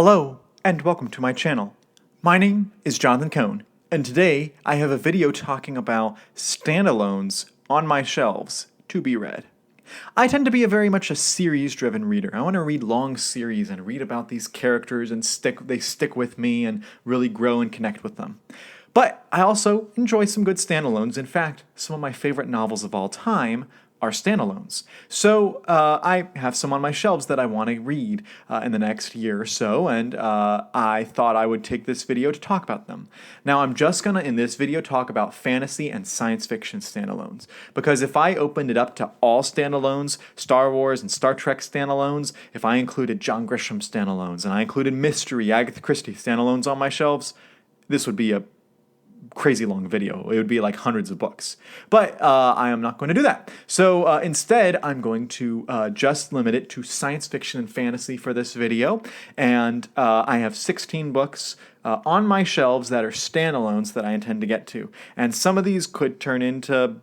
Hello, and welcome to my channel. My name is Jonathan Cohn, and today I have a video talking about standalones on my shelves to be read. I tend to be very much a series-driven reader. I want to read long series and read about these characters and they stick with me and really grow and connect with them. But I also enjoy some good standalones. In fact, some of my favorite novels of all time are standalones. So I have some on my shelves that I want to read in the next year or so, and I thought I would take this video to talk about them. Now I'm just gonna, in this video, talk about fantasy and science fiction standalones, because if I opened it up to all standalones, Star Wars and Star Trek standalones, if I included John Grisham standalones, and I included mystery, Agatha Christie standalones on my shelves, this would be a crazy long video. It would be like hundreds of books. But I am not going to do that. So instead, I'm going to just limit it to science fiction and fantasy for this video. And I have 16 books on my shelves that are standalones that I intend to get to. And some of these could turn into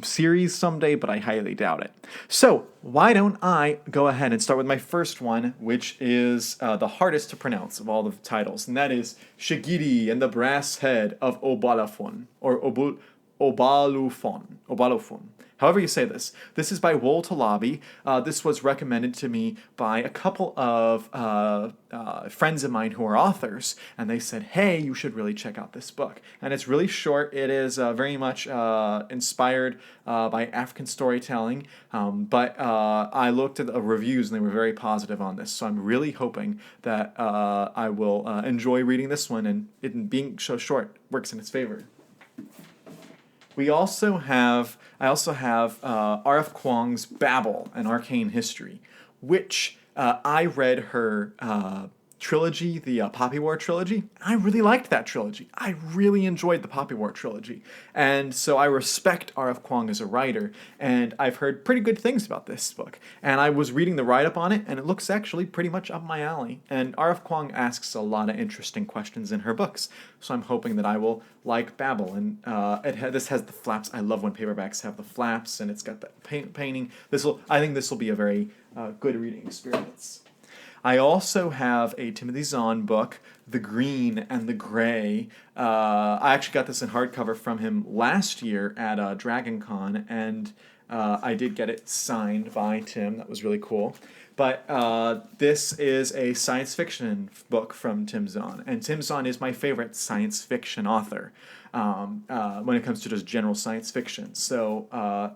series someday, but I highly doubt it. So why don't I go ahead and start with my first one, which is the hardest to pronounce of all the titles, and that is Shigiri and the Brass Head of Obalafon, or Obalufon. However you say this. This is by Wool Talabi. This was recommended to me by a couple of friends of mine who are authors, and they said, hey, you should really check out this book. And it's really short. It is very much inspired by African storytelling, but I looked at the reviews and they were very positive on this, so I'm really hoping that I will enjoy reading this one, and it being so short works in its favor. I also have R.F. Kuang's Babel, an Arcane History, which I read her trilogy, the Poppy War trilogy. I really liked that trilogy. I really enjoyed the Poppy War trilogy. And so I respect R.F. Kuang as a writer, and I've heard pretty good things about this book. And I was reading the write-up on it, and it looks actually pretty much up my alley. And R.F. Kuang asks a lot of interesting questions in her books, so I'm hoping that I will like Babel. And this has the flaps. I love when paperbacks have the flaps, and it's got that painting. I think this will be a very good reading experience. I also have a Timothy Zahn book, The Green and the Gray. I actually got this in hardcover from him last year at Dragon Con, and I did get it signed by Tim. That was really cool. But this is a science fiction book from Tim Zahn, and Tim Zahn is my favorite science fiction author when it comes to just general science fiction. So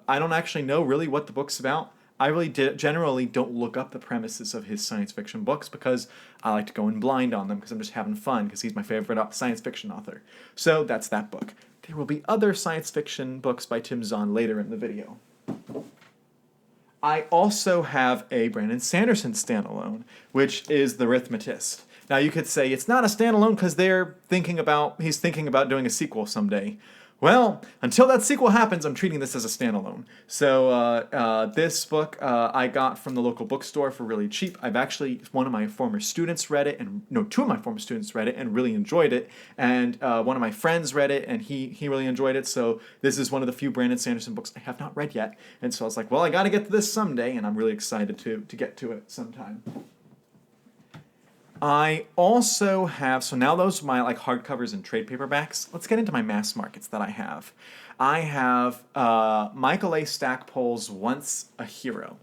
I don't actually know really what the book's about. I really generally don't look up the premises of his science fiction books because I like to go in blind on them because I'm just having fun because he's my favorite science fiction author. So that's that book. There will be other science fiction books by Tim Zahn later in the video. I also have a Brandon Sanderson standalone, which is The Arithmetist. Now you could say it's not a standalone because he's thinking about doing a sequel someday. Well, until that sequel happens, I'm treating this as a standalone. So this book I got from the local bookstore for really cheap. Two of my former students read it and really enjoyed it. And one of my friends read it and he really enjoyed it. So this is one of the few Brandon Sanderson books I have not read yet. And so I was like, well, I got to get to this someday, and I'm really excited to get to it sometime. I also have, so now those are my hardcovers and trade paperbacks. Let's get into my mass markets that I have. I have Michael A. Stackpole's Once a Hero,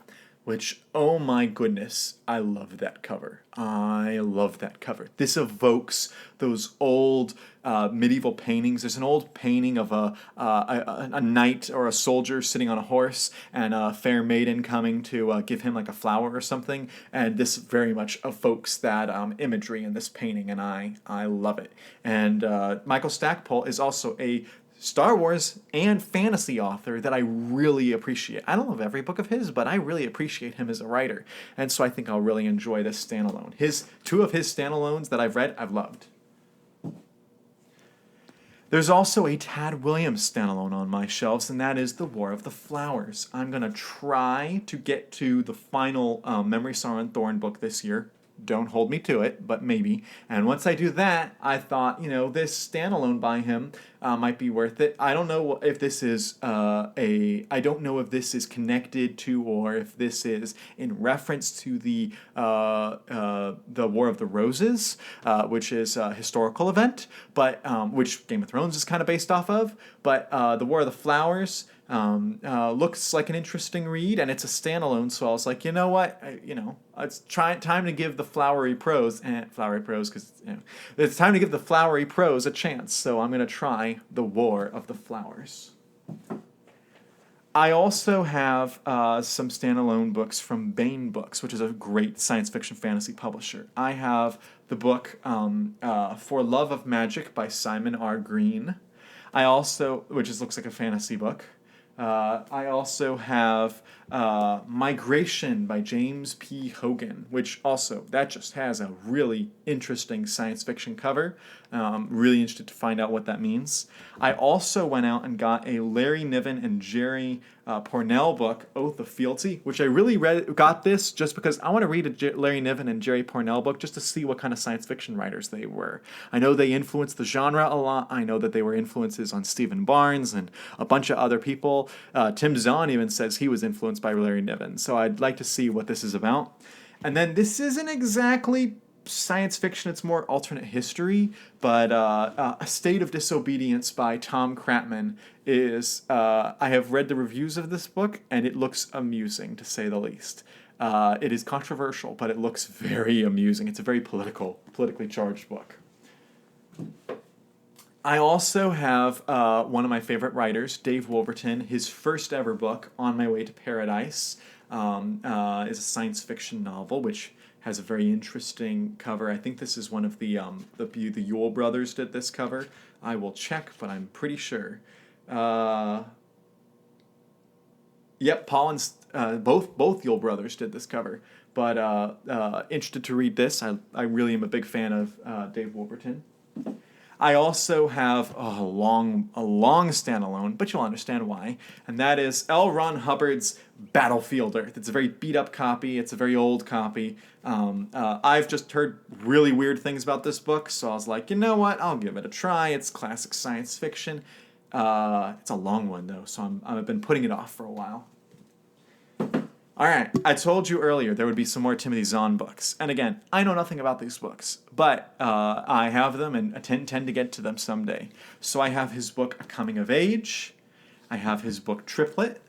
which, oh my goodness, I love that cover. I love that cover. This evokes those old medieval paintings. There's an old painting of a knight or a soldier sitting on a horse and a fair maiden coming to give him a flower or something. And this very much evokes that imagery in this painting, and I love it. And Michael Stackpole is also a Star Wars and fantasy author that I really appreciate. I don't love every book of his, but I really appreciate him as a writer. And so I think I'll really enjoy this standalone. Two of his standalones that I've read, I've loved. There's also a Tad Williams standalone on my shelves, and that is The War of the Flowers. I'm going to try to get to the final Memory, Sorrow, and Thorn book this year. Don't hold me to it, but maybe. And once I do that, I thought, this standalone by him might be worth it. I don't know if this is I don't know if this is connected to, or if this is in reference to the War of the Roses, which is a historical event, but which Game of Thrones is kind of based off of. But the War of the Flowers looks like an interesting read, and it's a standalone. So I was like, you know what, it's time to give the flowery prose because it's time to give the flowery prose a chance. So I'm gonna try the War of the Flowers. I also have some standalone books from Bane Books, which is a great science fiction fantasy publisher. I have the book For Love of Magic by Simon R. Green. I also, looks like a fantasy book. I also have Migration by James P. Hogan, which also, that just has a really interesting science fiction cover. Really interested to find out what that means. I also went out and got a Larry Niven and Jerry Pournelle book, Oath of Fealty, which I really got this just because I want to read a Larry Niven and Jerry Pournelle book just to see what kind of science fiction writers they were. I know they influenced the genre a lot. I know that they were influences on Stephen Barnes and a bunch of other people. Tim Zahn even says he was influenced by Larry Niven. So I'd like to see what this is about. And then this isn't exactly science fiction, it's more alternate history, but A State of Disobedience by Tom Kratman is, I have read the reviews of this book, and it looks amusing, to say the least. It is controversial, but it looks very amusing. It's a very politically charged book. I also have one of my favorite writers, Dave Wolverton. His first ever book, On My Way to Paradise, is a science fiction novel, which has a very interesting cover. I think this is one of the Yule brothers did this cover. I will check, but I'm pretty sure. Yep, Paul and both Yule brothers did this cover. But interested to read this. I really am a big fan of Dave Wolverton. I also have a long standalone, but you'll understand why, and that is L. Ron Hubbard's Battlefield Earth. It's a very beat up copy. It's a very old copy. I've just heard really weird things about this book, so I was like, you know what? I'll give it a try. It's classic science fiction. It's a long one though, so I've been putting it off for a while. All right, I told you earlier there would be some more Timothy Zahn books. And again, I know nothing about these books, but I have them and intend to get to them someday. So I have his book, A Coming of Age. I have his book, Triplet.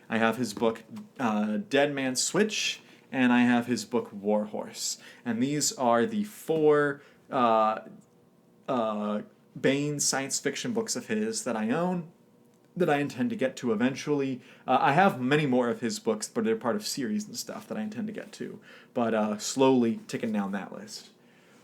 I have his book, Dead Man's Switch. And I have his book, Warhorse. And these are the 4 Bane science fiction books of his that I own, that I intend to get to eventually. I have many more of his books, but they're part of series and stuff that I intend to get to. But slowly ticking down that list.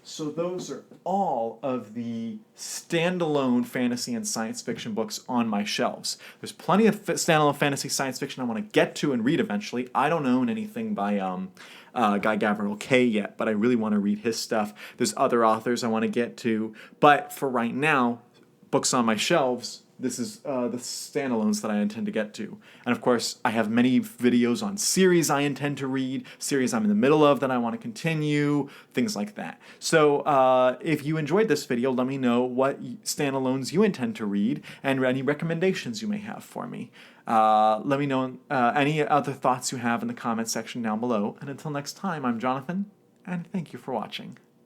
So those are all of the standalone fantasy and science fiction books on my shelves. There's plenty of standalone fantasy science fiction I want to get to and read eventually. I don't own anything by Guy Gavriel Kay yet, but I really want to read his stuff. There's other authors I want to get to. But for right now, books on my shelves, this is the standalones that I intend to get to. And of course, I have many videos on series I intend to read, series I'm in the middle of that I want to continue, things like that. So if you enjoyed this video, let me know what standalones you intend to read and any recommendations you may have for me. Let me know any other thoughts you have in the comment section down below. And until next time, I'm Jonathan, and thank you for watching.